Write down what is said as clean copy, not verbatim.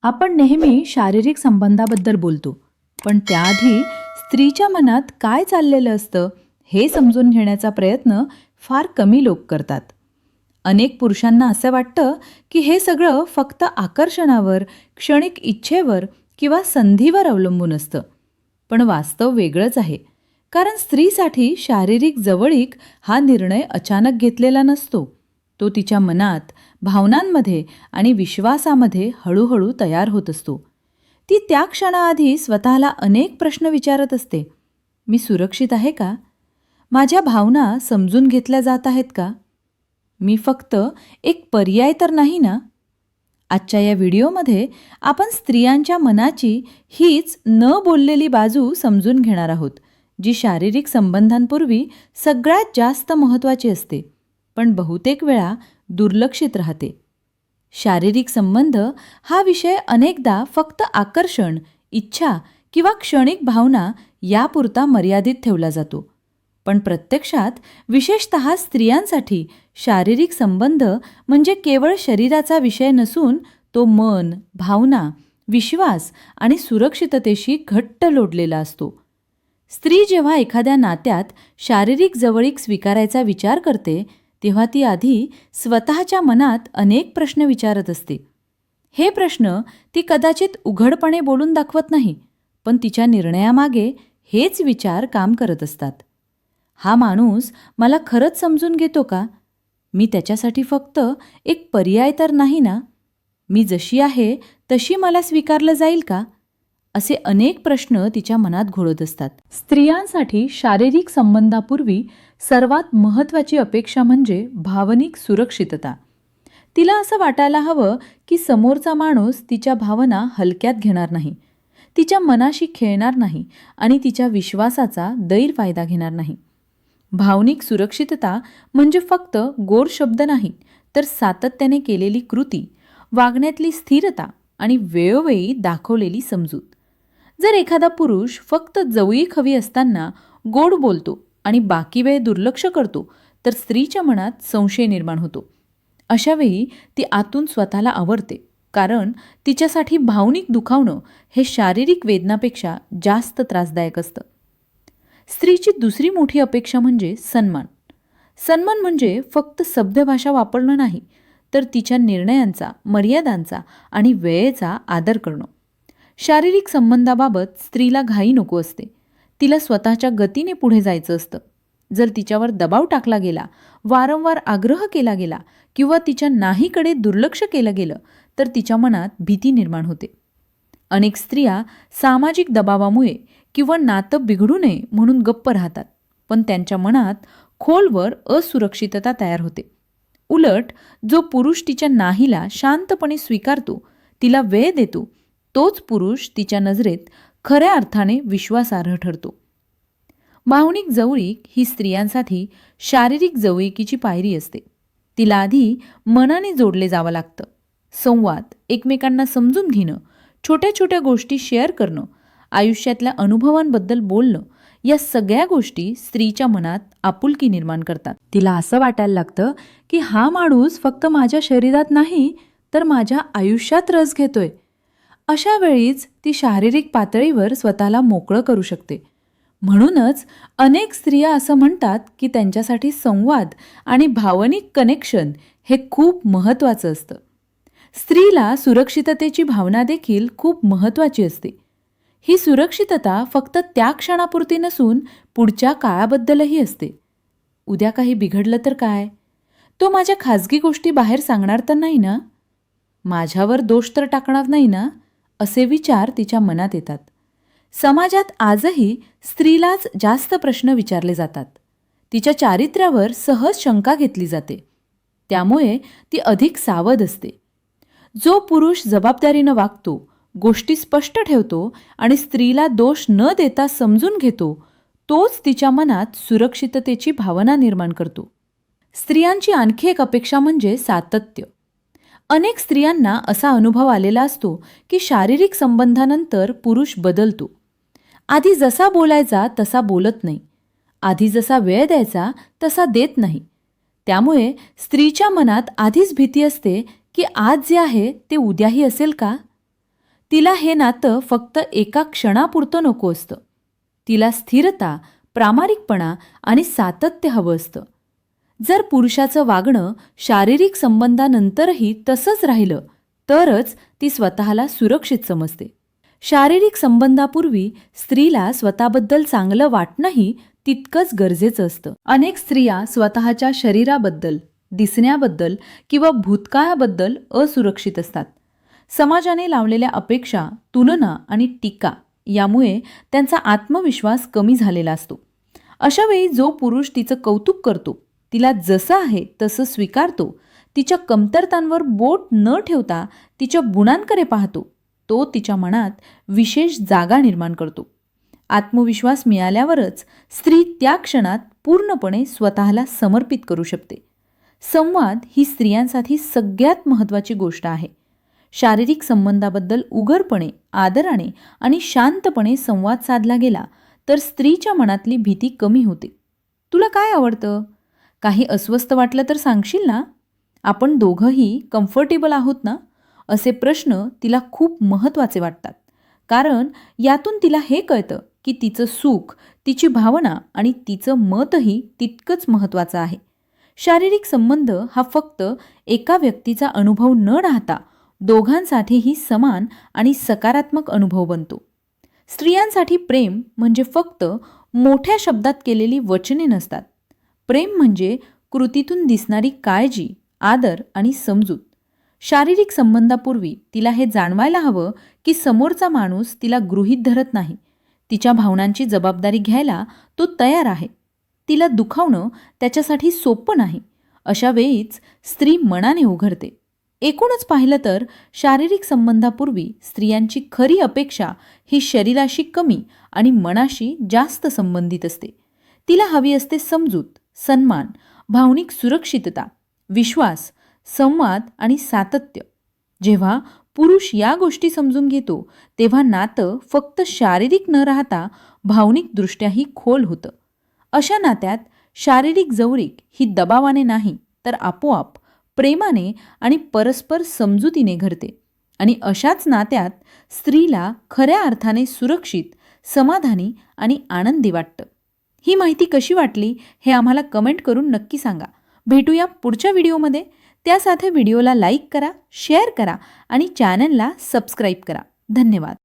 आपण नेहमी शारीरिक संबंधाबद्दल बोलतो, पण त्याआधी स्त्रीच्या मनात काय चाललेलं असतं हे समजून घेण्याचा प्रयत्न फार कमी लोक करतात. अनेक पुरुषांना असं वाटतं की हे सगळं फक्त आकर्षणावर, क्षणिक इच्छेवर किंवा संधीवर अवलंबून असतं. पण वास्तव वेगळंच आहे. कारण स्त्रीसाठी शारीरिक जवळीक हा निर्णय अचानक घेतलेला नसतो. तो तिच्या मनात, भावनांमध्ये आणि विश्वासामध्ये हळूहळू तयार होत असतो. ती त्या क्षणाआधी स्वतःला अनेक प्रश्न विचारत असते. मी सुरक्षित आहे का? माझ्या भावना समजून घेतल्या जात आहेत का? मी फक्त एक पर्याय तर नाही ना? आजच्या या व्हिडिओमध्ये आपण स्त्रियांच्या मनाची हीच न बोललेली बाजू समजून घेणार आहोत, जी शारीरिक संबंधांपूर्वी सगळ्यात जास्त महत्त्वाची असते, पण बहुतेक वेळा दुर्लक्षित राहते. शारीरिक संबंध हा विषय अनेकदा फक्त आकर्षण, इच्छा किंवा क्षणिक भावना यापुरता मर्यादित ठेवला जातो. पण प्रत्यक्षात, विशेषतः स्त्रियांसाठी शारीरिक संबंध म्हणजे केवळ शरीराचा विषय नसून तो मन, भावना, विश्वास आणि सुरक्षिततेशी घट्ट लोटलेला असतो. स्त्री जेव्हा एखाद्या नात्यात शारीरिक जवळीक स्वीकारायचा विचार करते, तेव्हा ती आधी स्वतःच्या मनात अनेक प्रश्न विचारत असते. हे प्रश्न ती कदाचित उघडपणे बोलून दाखवत नाही, पण तिच्या निर्णयामागे हेच विचार काम करत असतात. हा माणूस मला खरंच समजून घेतो का? मी त्याच्यासाठी फक्त एक पर्याय तर नाही ना? मी जशी आहे तशी मला स्वीकारलं जाईल का? असे अनेक प्रश्न तिच्या मनात घोळत असतात. स्त्रियांसाठी शारीरिक संबंधापूर्वी सर्वात महत्त्वाची अपेक्षा म्हणजे भावनिक सुरक्षितता. तिला असं वाटायला हवं की समोरचा माणूस तिच्या भावना हलक्यात घेणार नाही, तिच्या मनाशी खेळणार नाही आणि तिच्या विश्वासाचा गैरफायदा घेणार नाही. भावनिक सुरक्षितता म्हणजे फक्त गोड शब्द नाही, तर सातत्याने केलेली कृती, वागण्यातली स्थिरता आणि वेळोवेळी दाखवलेली समजूत. जर एखादा पुरुष फक्त जवळीक हवी असताना गोड बोलतो आणि बाकी वेळ दुर्लक्ष करतो, तर स्त्रीच्या मनात संशय निर्माण होतो. अशावेळी ती आतून स्वतःला आवरते, कारण तिच्यासाठी भावनिक दुखावणं हे शारीरिक वेदनापेक्षा जास्त त्रासदायक असतं. स्त्रीची दुसरी मोठी अपेक्षा म्हणजे सन्मान. सन्मान म्हणजे फक्त सभ्य वापरणं नाही, तर तिच्या निर्णयांचा, मर्यादांचा आणि वेळेचा आदर करणं. शारीरिक संबंधाबाबत स्त्रीला घाई नको असते. तिला स्वतःच्या गतीने पुढे जायचं असतं. जर तिच्यावर दबाव टाकला गेला, वारंवार आग्रह केला गेला किंवा तिच्या नाहीकडे दुर्लक्ष केलं गेलं, तर तिच्या मनात भीती निर्माण होते. अनेक स्त्रिया सामाजिक दबावामुळे किंवा नातं बिघडू नये म्हणून गप्प राहतात, पण त्यांच्या मनात खोलवर असुरक्षितता तयार होते. उलट जो पुरुष तिच्या नाहीला शांतपणे स्वीकारतो, तिला वेळ देतो, तोच पुरुष तिच्या नजरेत खऱ्या अर्थाने विश्वासार्ह ठरतो. भावनिक जवळीक ही स्त्रियांसाठी शारीरिक जवळीकीची पायरी असते. तिला आधी मनाने जोडले जावं लागतं. संवाद, एकमेकांना समजून घेणं, छोट्या छोट्या गोष्टी शेअर करणं, आयुष्यातल्या अनुभवांबद्दल बोलणं, या सगळ्या गोष्टी स्त्रीच्या मनात आपुलकी निर्माण करतात. तिला असं वाटायला लागतं की हा माणूस फक्त माझ्या शरीरात नाही, तर माझ्या आयुष्यात रस घेतोय. अशा वेळीच ती शारीरिक पातळीवर स्वतःला मोकळं करू शकते. म्हणूनच अनेक स्त्रिया असं म्हणतात की त्यांच्यासाठी संवाद आणि भावनिक कनेक्शन हे खूप महत्त्वाचं असतं. स्त्रीला सुरक्षिततेची भावना देखील खूप महत्त्वाची असते. ही सुरक्षितता फक्त त्या क्षणापुरती नसून पुढच्या काळाबद्दलही असते. उद्या काही बिघडलं तर काय? तो माझ्या खाजगी गोष्टी बाहेर सांगणार तर नाही ना? माझ्यावर दोष तर टाकणार नाही ना? असे विचार तिच्या मनात येतात. समाजात आजही स्त्रीलाच जास्त प्रश्न विचारले जातात. तिच्या चारित्र्यावर सहज शंका घेतली जाते. त्यामुळे ती अधिक सावध असते. जो पुरुष जबाबदारीनं वागतो, गोष्टी स्पष्ट ठेवतो आणि स्त्रीला दोष न देता समजून घेतो, तोच तिच्या मनात सुरक्षिततेची भावना निर्माण करतो. स्त्रियांची आणखी एक अपेक्षा म्हणजे सातत्य. अनेक स्त्रियांना असा अनुभव आलेला असतो की शारीरिक संबंधानंतर पुरुष बदलतो. आधी जसा बोलायचा तसा बोलत नाही, आधी जसा वेळ द्यायचा तसा देत नाही. त्यामुळे स्त्रीच्या मनात आधीच भीती असते की आज जे आहे ते उद्याही असेल का? तिला हे नातं फक्त एका क्षणापुरतं नको असतं. तिला स्थिरता, प्रामाणिकपणा आणि सातत्य हवं असतं. जर पुरुषाचं वागणं शारीरिक संबंधानंतरही तसंच राहिलं तरच ती स्वतःला सुरक्षित समजते. शारीरिक संबंधापूर्वी स्त्रीला स्वतःबद्दल चांगलं वाटणंही तितकंच गरजेचं असतं. अनेक स्त्रिया स्वतःच्या शरीराबद्दल, दिसण्याबद्दल किंवा भूतकाळाबद्दल असुरक्षित असतात. समाजाने लावलेल्या अपेक्षा, तुलना आणि टीका यामुळे त्यांचा आत्मविश्वास कमी झालेला असतो. अशा वेळी जो पुरुष तिचं कौतुक करतो, तिला जसं आहे तसं स्वीकारतो, तिच्या कमतरतांवर बोट न ठेवता तिच्या गुणांकडे पाहतो, तो तिच्या मनात विशेष जागा निर्माण करतो. आत्मविश्वास मिळाल्यावरच स्त्री त्या क्षणात पूर्णपणे स्वतःला समर्पित करू शकते. संवाद ही स्त्रियांसाठी सगळ्यात महत्त्वाची गोष्ट आहे. शारीरिक संबंधाबद्दल उघडपणे, आदराने आणि शांतपणे संवाद साधला गेला तर स्त्रीच्या मनातली भीती कमी होते. तुला काय आवडतं? काही अस्वस्थ वाटलं तर सांगशील ना? आपण दोघंही कम्फर्टेबल आहोत ना? असे प्रश्न तिला खूप महत्त्वाचे वाटतात. कारण यातून तिला हे कळतं की तिचं सुख, तिची भावना आणि तिचं मतही तितकंच महत्त्वाचं आहे. शारीरिक संबंध हा फक्त एका व्यक्तीचा अनुभव न राहता दोघांसाठीही समान आणि सकारात्मक अनुभव बनतो. स्त्रियांसाठी प्रेम म्हणजे फक्त मोठ्या शब्दात केलेली वचने नसतात. प्रेम म्हणजे कृतीतून दिसणारी काळजी, आदर आणि समजूत. शारीरिक संबंधापूर्वी तिला हे जाणवायला हवं की समोरचा माणूस तिला गृहीत धरत नाही. तिच्या भावनांची जबाबदारी घ्यायला तो तयार आहे. तिला दुखावणं त्याच्यासाठी सोपं नाही. अशा वेळीच स्त्री मनाने उघडते. एकूणच पाहिलं तर शारीरिक संबंधापूर्वी स्त्रियांची खरी अपेक्षा ही शरीराशी कमी आणि मनाशी जास्त संबंधित असते. तिला हवी असते समजूत, सन्मान, भावनिक सुरक्षितता, विश्वास, संवाद आणि सातत्य. जेव्हा पुरुष या गोष्टी समजून घेतो तेव्हा नातं फक्त शारीरिक न राहता भावनिकदृष्ट्याही खोल होतं. अशा नात्यात शारीरिक जवळीक ही दबावाने नाही तर आपोआप प्रेमाने आणि परस्पर समजुतीने घडते. आणि अशाच नात्यात स्त्रीला खऱ्या अर्थाने सुरक्षित, समाधानी आणि आनंदी वाटतं. ही माहिती कशी वाटली हे आम्हाला कमेंट करून नक्की सांगा. भेटूया पुढच्या व्हिडिओमध्ये. त्यासाठी व्हिडिओला लाईक करा, शेअर करा आणि चॅनलला सबस्क्राईब करा. धन्यवाद.